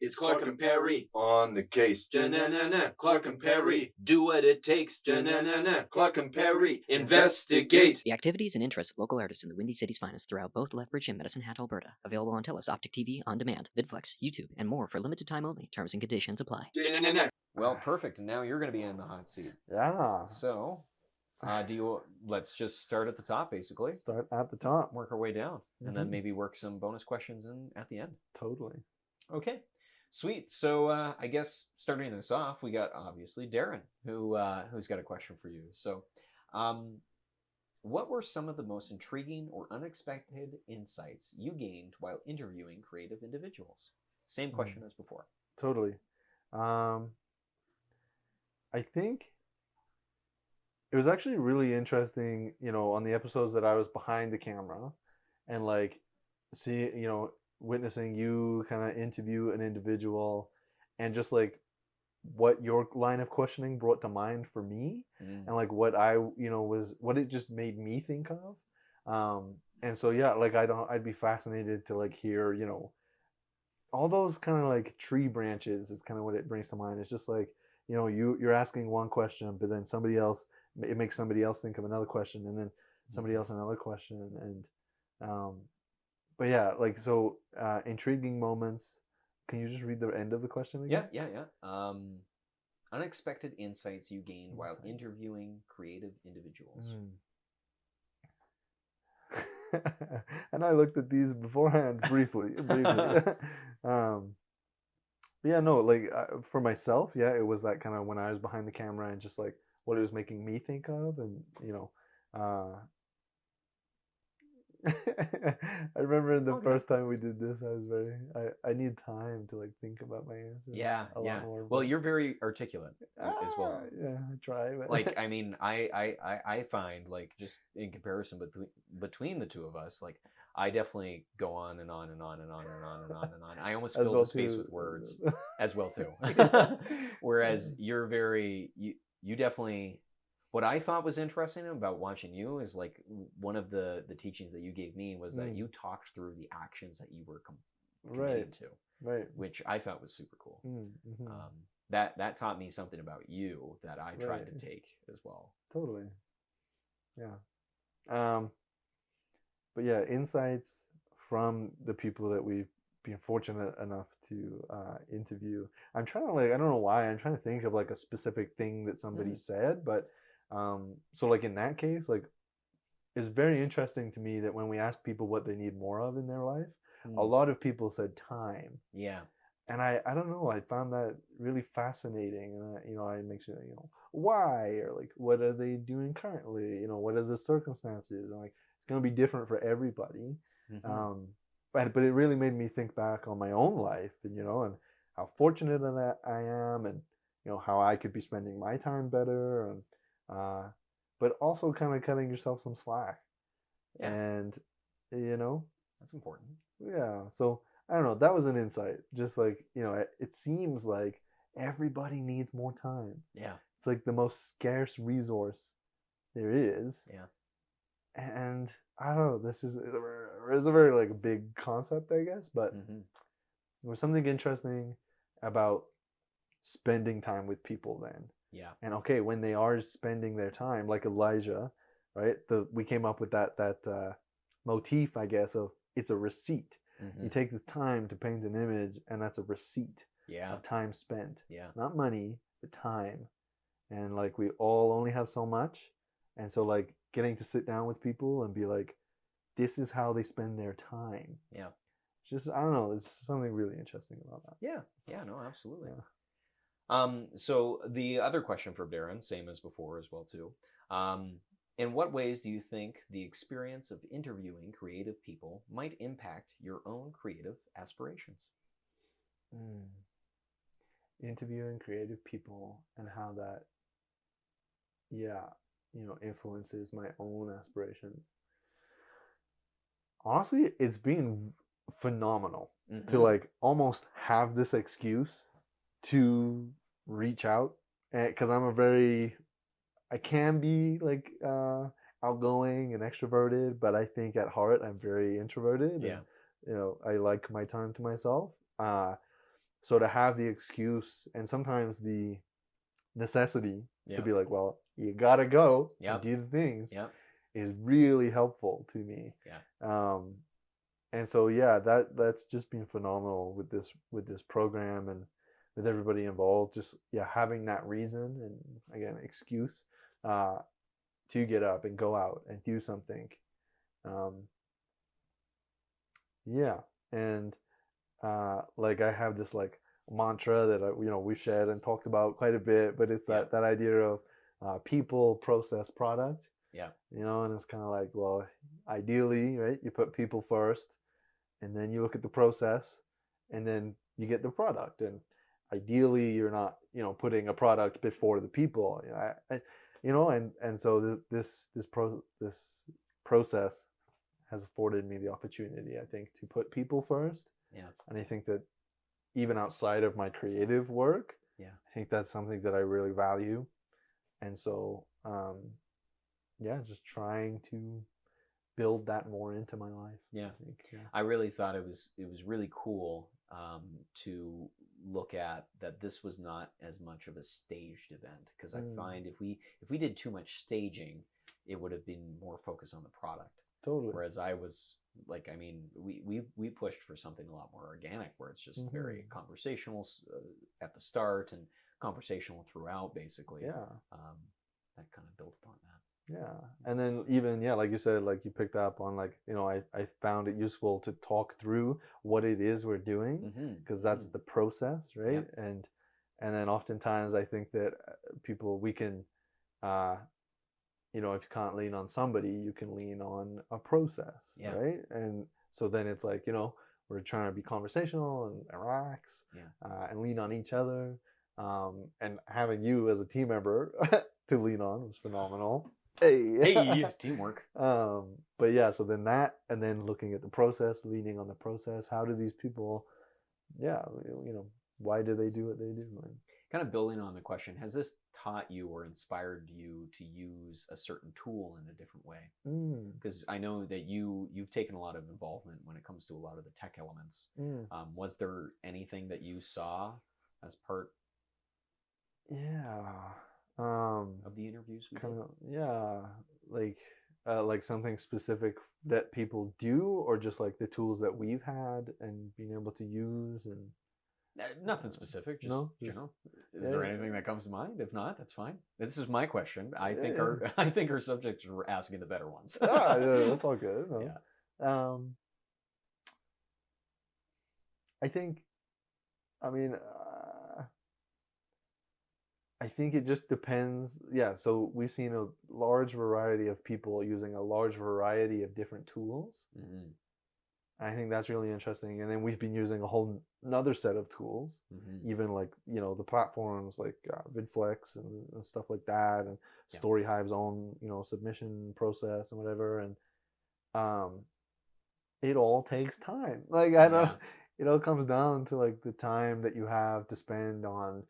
It's Clark and Perry on the case. Da-na-na-na, Clark and Perry, do what it takes. Da-na-na-na, Clark and Perry, investigate. The activities and interests of local artists in the Windy City's finest throughout both Lethbridge and Medicine Hat, Alberta. Available on TELUS Optic TV on demand, VidFlex, YouTube, and more for limited time only. Terms and conditions apply. Da-na-na-na. Well, perfect. And now you're going to be in the hot seat. Yeah. So, let's just start at the top, basically. Start at the top. Work our way down, and then maybe work some bonus questions in at the end. Totally. Okay, sweet. So I guess starting this off, we got obviously Darren, who's got a question for you. So, what were some of the most intriguing or unexpected insights you gained while interviewing creative individuals? Same question as before. Totally. I think it was actually really interesting, on the episodes that I was behind the camera and witnessing you kind of interview an individual and just like what your line of questioning brought to mind for me and like what I, what it just made me think of. And so, yeah, like I'd be fascinated to like hear, all those kind of like tree branches is kind of what it brings to mind. It's just like, you're asking one question, but then it makes somebody else think of another question, and then somebody else another question. And, but yeah, like, so intriguing moments. Can you just read the end of the question again? Yeah. Unexpected insights you gained while interviewing creative individuals. And I looked at these beforehand briefly. Yeah, no, like for myself, yeah, it was that kind of when I was behind the camera and just like what it was making me think of, and I remember the first time we did this, I was I need time to like think about my answer. Yeah. Lot more. Well, you're very articulate as well. Yeah, I try. But like, I mean, I find like just in comparison between the two of us, like I definitely go on and on and on and on and on and on and on. I almost fill the space with words as well too. Whereas you're you definitely. What I thought was interesting about watching you is like one of the teachings that you gave me was that you talked through the actions that you were committed to, right? Which I thought was super cool. That taught me something about you that I tried to take as well. Totally. Yeah. But yeah, insights from the people that we've been fortunate enough to interview. I'm trying to I don't know why, I'm trying to think of like a specific thing that somebody said, but so like in that case, like it's very interesting to me that when we ask people what they need more of in their life, a lot of people said time. Yeah. And I don't know, I found that really fascinating. And I makes you why, or like what are they doing currently? What are the circumstances? And like it's gonna be different for everybody. But it really made me think back on my own life, and and how fortunate that I am, and how I could be spending my time better, and but also kind of cutting yourself some slack. And that's important. Yeah, so I don't know, that was an insight. Just like it seems like everybody needs more time. Yeah, it's like the most scarce resource there is. Yeah. And I don't know, this is a very like big concept, I guess, but there was something interesting about spending time with people then. Yeah. And okay, when they are spending their time, like Elijah, right? We came up with that motif, I guess, of it's a receipt. You take this time to paint an image, and that's a receipt of time spent. Yeah. Not money, but time. And like we all only have so much. And so like getting to sit down with people and be like, this is how they spend their time. Yeah. Just, I don't know, there's something really interesting about that. Yeah, no, absolutely. Yeah. So the other question for Darren, same as before as well too. In what ways do you think the experience of interviewing creative people might impact your own creative aspirations? Interviewing creative people and how that, influences my own aspirations. Honestly, it's been phenomenal to like almost have this excuse to reach out, because I can be like outgoing and extroverted, but I think at heart I'm very introverted. Yeah. And, I like my time to myself. so to have the excuse and sometimes the necessity to be like, well, you gotta go and do the things is really helpful to me. And so that's just been phenomenal with this program and with everybody involved. Just having that reason and again excuse to get up and go out and do something. And like I have this like mantra that we've shared and talked about quite a bit, but it's that idea of people, process, product. And it's kind of like, well, ideally, right, you put people first, and then you look at the process, and then you get the product. And ideally, you're not putting a product before the people. And so this process has afforded me the opportunity, I think, to put people first. And I think that even outside of my creative work, I think that's something that I really value. And so, just trying to build that more into my life. I really thought it was really cool to look at that this was not as much of a staged event, because I find if we did too much staging, it would have been more focused on the product. Totally. Whereas I was like, I mean, we pushed for something a lot more organic, where it's just very conversational at the start and conversational throughout, basically. That kind of built upon that. And then even like you said, like you picked up on like I found it useful to talk through what it is we're doing, because that's the process, right? And then oftentimes I think that we can if you can't lean on somebody, you can lean on a process, right? And so then it's like we're trying to be conversational and relax and lean on each other, and having you as a team member to lean on was phenomenal. Hey, teamwork. But so then that, and then looking at the process, leaning on the process. How do these people, why do they do what they do? And kind of building on the question, has this taught you or inspired you to use a certain tool in a different way? Because I know that you've taken a lot of involvement when it comes to a lot of the tech elements. Was there anything that you saw as part of the interviews we did? Like something specific that people do, or just like the tools that we've had and being able to use? And nothing specific, just general. Is there anything that comes to mind? If not, that's fine. This is my question. I think our subjects are asking the better ones. That's all good. I think it just depends. So we've seen a large variety of people using a large variety of different tools. I think that's really interesting. And then we've been using a whole another set of tools, even like the platforms like VidFlex and stuff like that, and StoryHive's own submission process and whatever. And it all takes time. Like I don't, it comes down to like the time that you have to spend on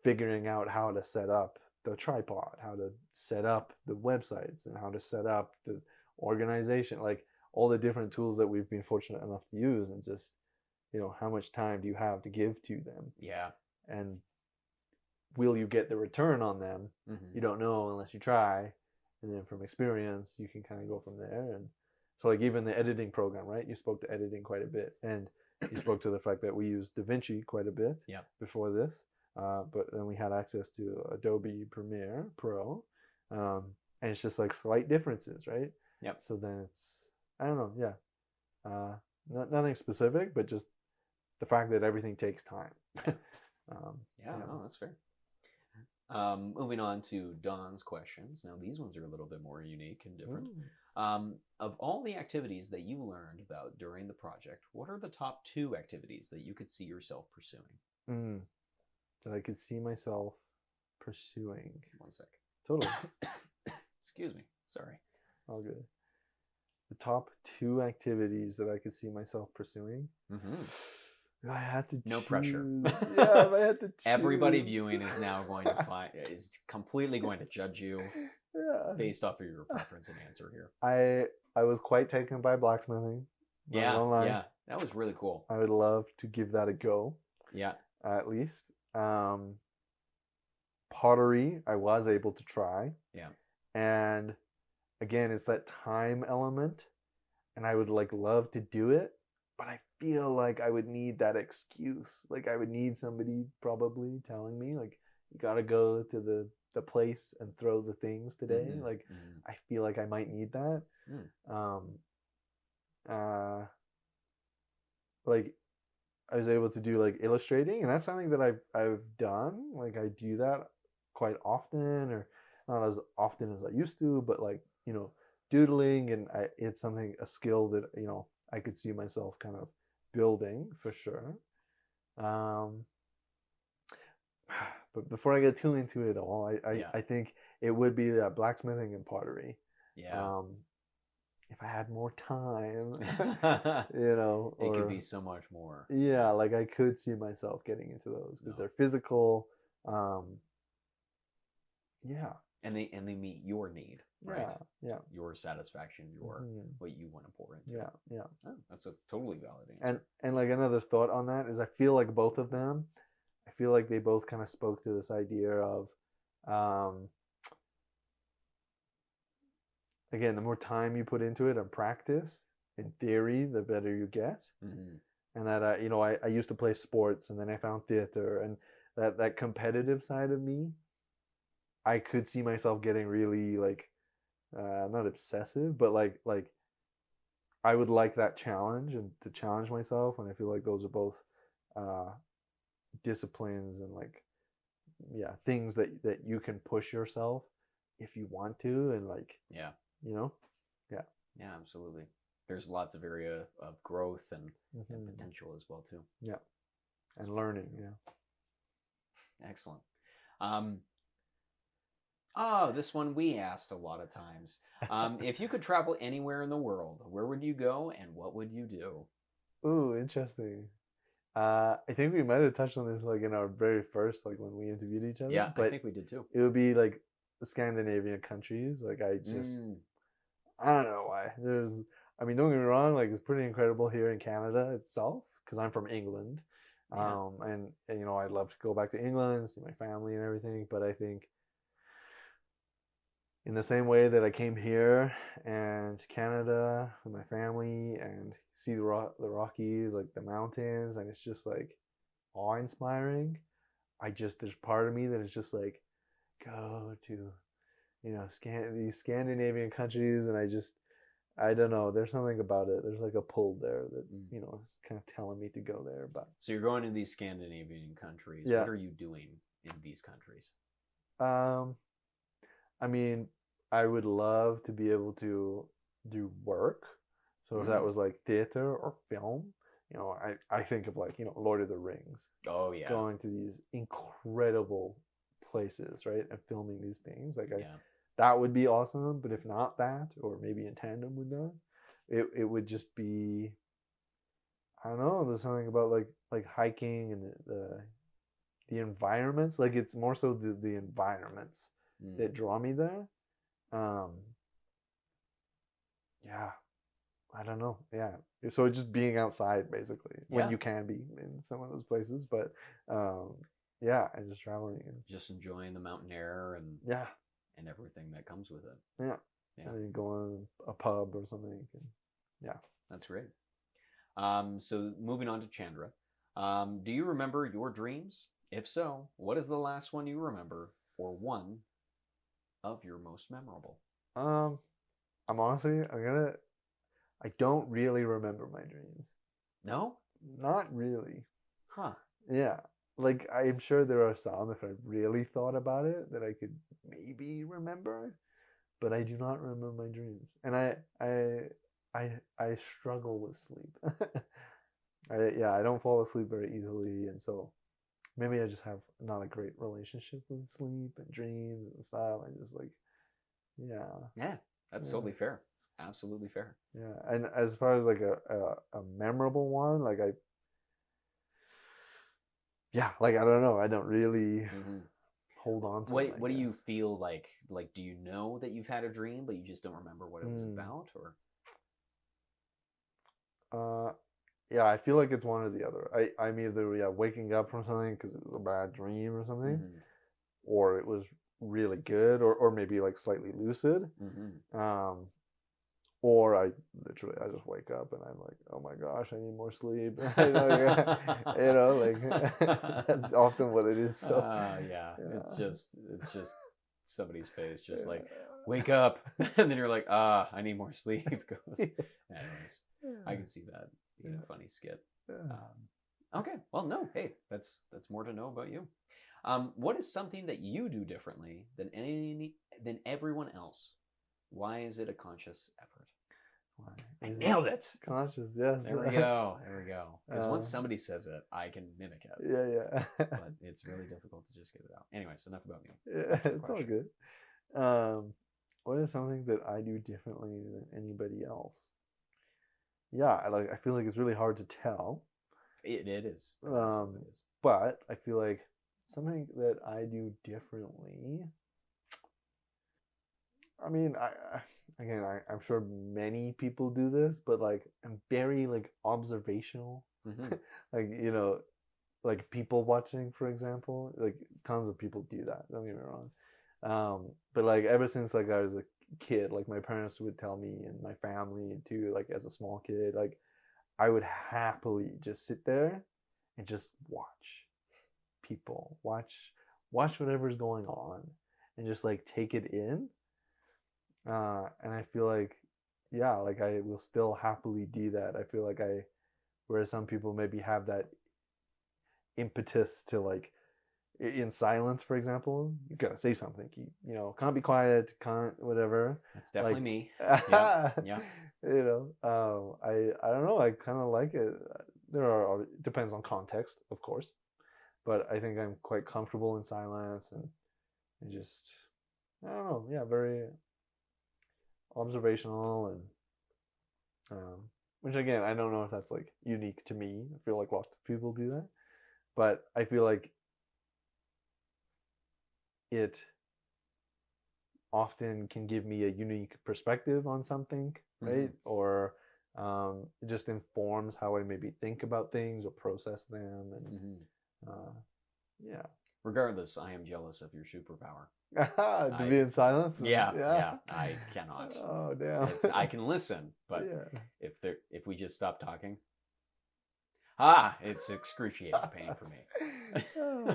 figuring out how to set up the tripod, how to set up the websites, and how to set up the organization, like all the different tools that we've been fortunate enough to use, and just how much time do you have to give to them, and will you get the return on them? You don't know unless you try, and then from experience you can kind of go from there. And so like even the editing program, right, you spoke to editing quite a bit, and you spoke to the fact that we used DaVinci quite a bit before this. But then we had access to Adobe Premiere Pro, and it's just like slight differences, right? So then it's, I don't know, nothing specific, but just the fact that everything takes time. No, that's fair. Moving on to Don's questions. Now these ones are a little bit more unique and different. Of all the activities that you learned about during the project, what are the top 2 activities that you could see yourself pursuing? That I could see myself pursuing. 1 sec. Totally. Excuse me. Sorry. All good. The top 2 activities that I could see myself pursuing. I had to choose. No pressure. If I had to choose. Everybody viewing is now going to is completely going to judge you based off of your preference and answer here. I was quite taken by blacksmithing. That was really cool. I would love to give that a go. Yeah. at least. Pottery, I was able to try. Yeah. And again, it's that time element, and I would like love to do it, but I feel like I would need that excuse. Like I would need somebody probably telling me like, you gotta go to the place and throw the things today. Mhm, Like mhm. I feel like I might need that. Like I was able to do like illustrating, and that's something that I've done. Like I do that quite often, or not as often as I used to, but like, you know, doodling, and it's something, a skill that, you know, I could see myself kind of building for sure. But before I get too into it all, I think it would be that blacksmithing and pottery. Yeah. If I had more time, you know, it could be so much more. Yeah, like I could see myself getting into those because they're physical. Yeah. And they meet your need, right? Yeah. Your satisfaction, your what you want to pour into. Yeah. Oh, that's a totally valid answer. And like another thought on that is I feel like both of them, I feel like they both kind of spoke to this idea of again, the more time you put into it and practice, in theory, the better you get. And that, you know, I used to play sports, and then I found theater, and that competitive side of me, I could see myself getting really like, not obsessive, but like I would like that challenge and to challenge myself. And I feel like those are both disciplines and like, yeah, things that you can push yourself if you want to, and like, you know, yeah, absolutely. There's lots of area of growth and potential as well too. Yeah, and learning. Yeah, excellent. Oh, this one we asked a lot of times. If you could travel anywhere in the world, where would you go and what would you do? Ooh, interesting. I think we might have touched on this like in our very first, like when we interviewed each other. Yeah, but I think we did too. It would be like the Scandinavian countries. Like I just, I don't know why. I mean, don't get me wrong, like it's pretty incredible here in Canada itself, because I'm from England. And you know, I'd love to go back to England, see my family and everything, but I think in the same way that I came here and to Canada with my family and see the Rockies, like the mountains, and it's just like awe-inspiring. There's part of me that is just like, go to, you know, these Scandinavian countries, and I don't know, there's something about it. There's like a pull there that, you know, is kind of telling me to go there. But so you're going to these Scandinavian countries. Yeah. What are you doing in these countries? I mean, I would love to be able to do work. So if that was like theater or film, you know, I think of like, you know, Lord of the Rings. Oh yeah. Going to these incredible places, right? And filming these things. Like that would be awesome. But if not that, or maybe in tandem with that, it would just be, I don't know, there's something about like hiking and the environments. Like it's more so the environments that draw me there. Yeah, I don't know. Yeah, so just being outside basically when you can be in some of those places, but yeah, and just traveling and just enjoying the mountain air and and everything that comes with it. Yeah. I mean, going to a pub or something. Yeah, that's great. So moving on to Chandra, do you remember your dreams? If so, what is the last one you remember, or one of your most memorable? I'm honestly, I don't really remember my dreams. No? Not really. Huh. Yeah. Like, I'm sure there are some, if I really thought about it, that I could maybe remember, but I do not remember my dreams. And I struggle with sleep. I don't fall asleep very easily, and so maybe I just have not a great relationship with sleep and dreams and stuff. I just like, yeah, that's totally fair. Absolutely fair. Yeah, and as far as like a memorable one, like I don't know. I don't really hold on to what do you feel like? Like, do you know that you've had a dream, but you just don't remember what it was about, or? yeah, I feel like it's one or the other. I'm either waking up from something because it was a bad dream or something, Mm-hmm. or it was really good, or maybe like slightly lucid. Mm-hmm. Or I just wake up and I'm like, oh my gosh, I need more sleep. That's often what it is. So yeah, it's yeah. just somebody's face, just like wake up, and then you're like, I need more sleep. Anyways, I can see that being a funny skit. Okay, well, no, hey, that's more to know about you. What is something that you do differently than everyone else? Why is it a conscious effort? I nailed it. Conscious, yes. There we go. Because once somebody says it, I can mimic it. Yeah. But it's really difficult to just get it out. Anyways, enough about me. Yeah, it's all good. What is something that I do differently than anybody else? Yeah, I feel like it's really hard to tell. It is. It is. But I feel like something that I do differently. I mean, I'm sure many people do this, but like I'm very like observational. Mm-hmm. Like like people watching, for example. Like tons of people do that. Don't get me wrong. But like ever since like I was a kid, like my parents would tell me, and my family too, like as a small kid, like I would happily just sit there and just watch people, watch whatever's going on, and just like take it in. And I feel like, yeah, like I will still happily do that. I feel like whereas some people maybe have that impetus to like, in silence, for example, you gotta say something. Can't be quiet, can't whatever. That's definitely me. Yeah. Yeah. I don't know. I kind of like it. It depends on context, of course, but I think I'm quite comfortable in silence and just, I don't know. Yeah, very observational and which again, I don't know if that's like unique to me. I feel like lots of people do that, but I feel like it often can give me a unique perspective on something, right? Mm-hmm. Or it just informs how I maybe think about things or process them, and yeah. Regardless, I am jealous of your superpower. To be in silence? Yeah, I cannot. Oh, damn. I can listen, but yeah. if we just stop talking, it's excruciating pain for me.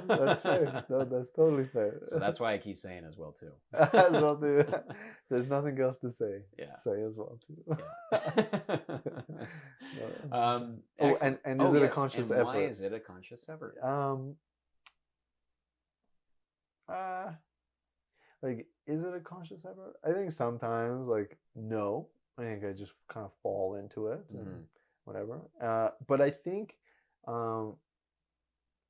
That's fair. No, that's totally fair. So that's why I keep saying as well too. As well too. There's nothing else to say. Yeah. Say as well too. Yeah. And is it a conscious effort? Why is it a conscious effort? Like, is it a conscious effort? I think sometimes, like, no. I think I just kind of fall into it and whatever. But I think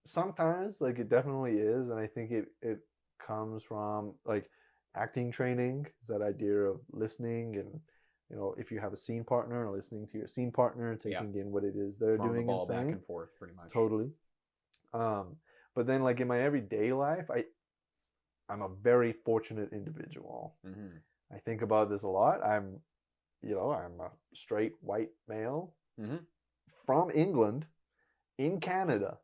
sometimes, like, it definitely is, and I think it comes from like acting training. Is that idea of listening and, if you have a scene partner, listening to your scene partner, taking in what it is they're doing the ball and saying. Back and forth, pretty much. Totally. But then, like, in my everyday life, I'm a very fortunate individual. I think about this a lot. I'm a straight white male from England in Canada,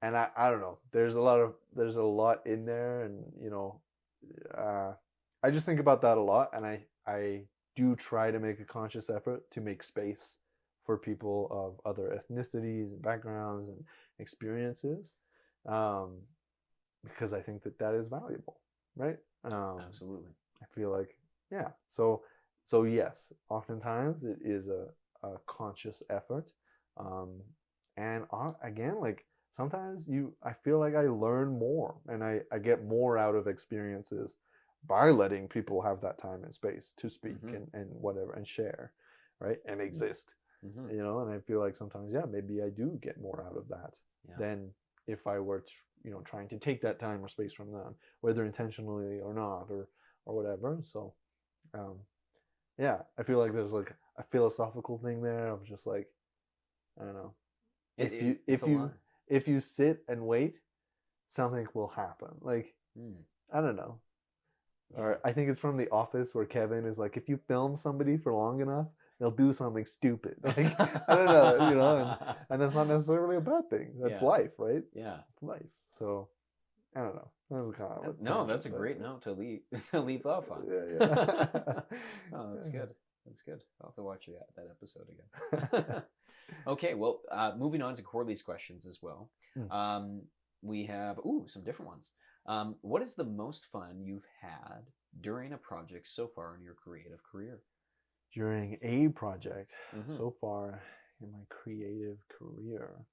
and I don't know. There's a lot in there, and I just think about that a lot, and I do try to make a conscious effort to make space for people of other ethnicities and backgrounds and experiences. Because I think that is valuable, right? Absolutely. I feel like, yeah. So yes, oftentimes it is a conscious effort, and again, like sometimes I feel like I learn more and I get more out of experiences by letting people have that time and space to speak and whatever and share, right, and exist, And I feel like sometimes, yeah, maybe I do get more out of that than if I were trying to take that time or space from them, whether intentionally or not, or whatever. So, yeah, I feel like there's like a philosophical thing there of just like, I don't know, if you sit and wait, something will happen. Like, I don't know. Or I think it's from The Office where Kevin is like, if you film somebody for long enough, they'll do something stupid. Like, I don't know, you know, and that's not necessarily a bad thing. That's Yeah. life, right? Yeah. It's life. So I don't know. That was kind of No, that's a great note to leave off on. Yeah. Oh, that's good. That's good. I'll have to watch that episode again. Okay, well, moving on to Corley's questions as well. We have some different ones. What is the most fun you've had during a project so far in your creative career? During a project so far in my creative career,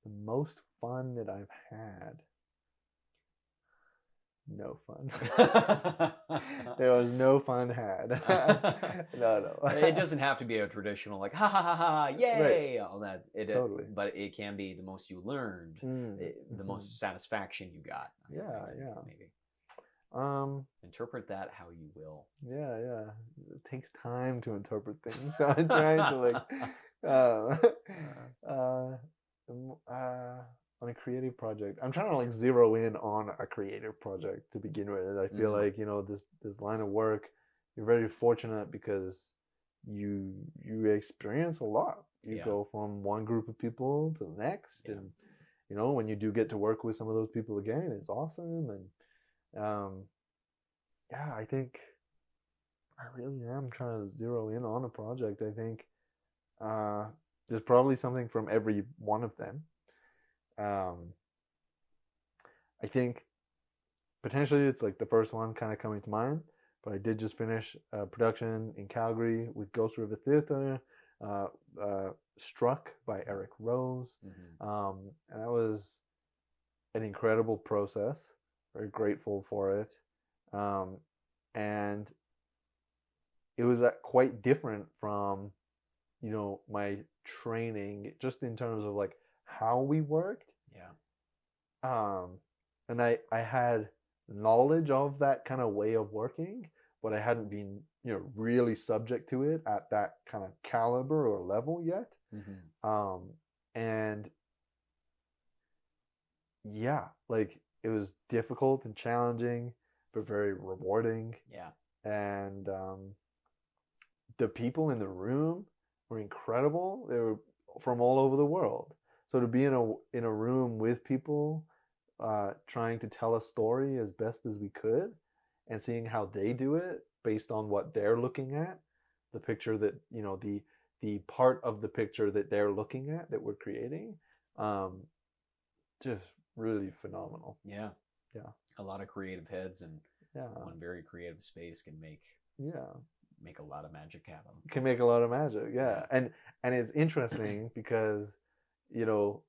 the most fun that I've had. No fun. There was no fun had. No. It doesn't have to be a traditional like ha ha ha ha yay, Right. all that. Totally. But it can be the most you learned, the most satisfaction you got. Yeah. Maybe. Interpret that how you will. Yeah. It takes time to interpret things, so I'm trying to on a creative project. I'm trying to like zero in on a creative project to begin with. I feel like, you know, this line of work, you're very fortunate because you experience a lot. You go from one group of people to the next, and you know, when you do get to work with some of those people again, it's awesome. And I think I really am trying to zero in on a project. I think there's probably something from every one of them. I think potentially it's like the first one kind of coming to mind, but I did just finish a production in Calgary with Ghost River Theatre, Struck by Eric Rose. And that was an incredible process. Very grateful for it. And it was quite different from, you know, my training, just in terms of like how we worked. And I had knowledge of that kind of way of working, but I hadn't been, you know, really subject to it at that kind of caliber or level yet. And like it was difficult and challenging, but very rewarding. And the people in the room were incredible. They were from all over the world. So to be in a room with people trying to tell a story as best as we could, and seeing how they do it based on what they're looking at, the picture that, you know, the part of the picture that they're looking at that we're creating, just really phenomenal. A lot of creative heads and one very creative space can make a lot of magic happen. Can make a lot of magic. And it's interesting because, you know,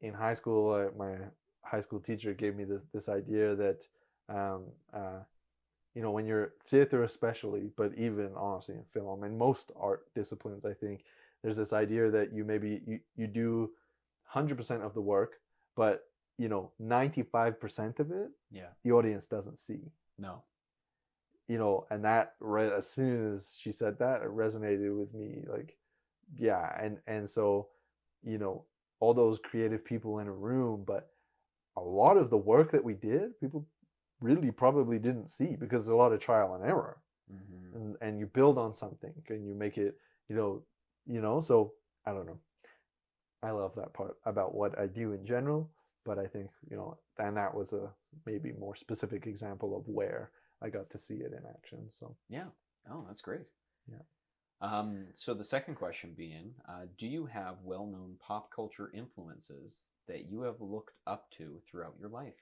in high school, my high school teacher gave me this idea that, you know, when you're theater especially, but even honestly in film and most art disciplines, I think there's this idea that you do 100% of the work, but, you know, 95% of it, the audience doesn't see. You know, and that as soon as she said that, it resonated with me. Like, and so, you know, all those creative people in a room, but a lot of the work that we did, people really probably didn't see because there's a lot of trial and error. And you build on something and you make it, you know, so I don't know. I love that part about what I do in general, but I think, you know, and that was a maybe more specific example of where I got to see it in action. So that's great. So the second question being, do you have well-known pop culture influences that you have looked up to throughout your life?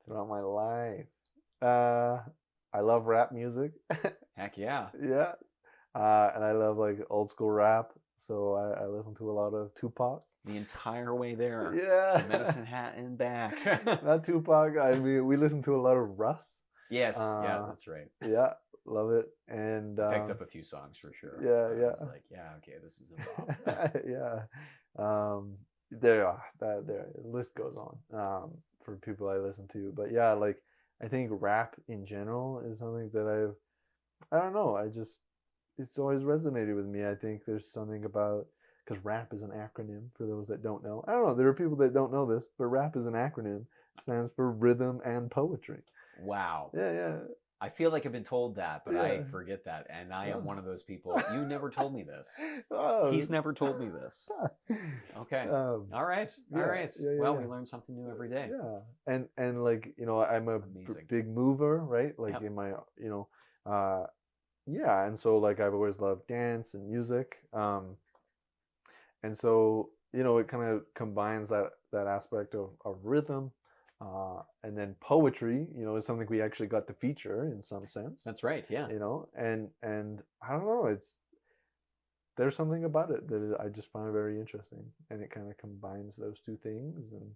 Throughout my life, I love rap music. Heck yeah. And I love like old school rap, so I listen to a lot of Tupac. The entire way there. To Medicine Hat and back. Not Tupac. I mean, we listen to a lot of Russ. Yes, that's right. Love it. And picked up a few songs for sure. It's like, okay, this is a bop. The list goes on for people I listen to. But like I think rap in general is something that I don't know, it's always resonated with me. I think there's something about, because rap is an acronym for those that don't know. I don't know, there are people that don't know this, but rap is an acronym. It stands for rhythm and poetry. Wow. I feel like I've been told that, but I Yeah. forget that, and I Yeah. am one of those people. You never told me this. Oh. He's never told me this. Okay. All right. All yeah, right. yeah, yeah, Well, yeah. we learn something new every day. Yeah, and like I'm a Amazing. big mover, right? Like Yep. in my yeah, and so like I've always loved dance and music, and so it kind of combines that aspect of rhythm, and then poetry. Is something we actually got to feature in some sense. That's right. Yeah. And I don't know, there's something about it that I just find very interesting, and it kind of combines those two things. And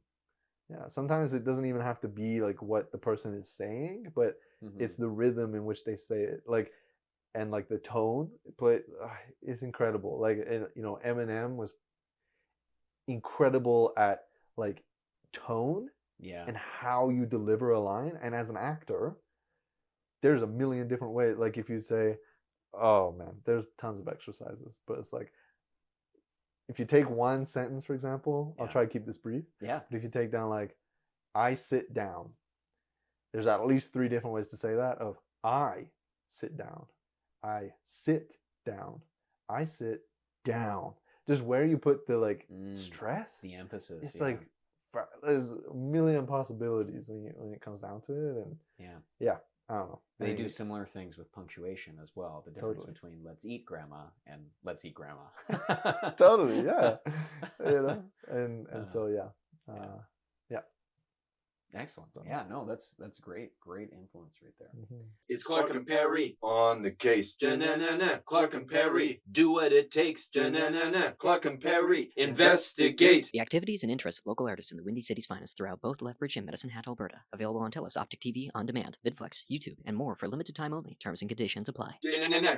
yeah, sometimes it doesn't even have to be like what the person is saying, but it's the rhythm in which they say it, and like the tone is incredible. Like, Eminem was incredible at like tone Yeah. and how you deliver a line. And as an actor, there's a million different ways. Like if you say, oh man, there's tons of exercises, but it's like, if you take one sentence, for example, I'll Yeah. try to keep this brief. Yeah. But if you take down like, I sit down, there's at least 3 different ways to say that. Of I sit down, I sit down, I sit down. Just where you put the like stress, The emphasis. it's yeah. like there's a million possibilities when it comes down to it. And Yeah. I don't know. They do Anyways. similar things with punctuation as well. The difference Totally. between let's eat grandma and let's eat grandma. Totally, yeah. And so yeah. Excellent. Yeah, no, that's great influence right there. It's Clark and Perry on the case. Da-na-na-na, Clark and Perry, do what it takes. Da-na-na-na, Clark and Perry, investigate. The activities and interests of local artists in the Windy City's finest throughout both Lethbridge and Medicine Hat, Alberta. Available on TELUS Optic TV on demand, VidFlex, YouTube, and more for limited time only. Terms and conditions apply. Da-na-na-na,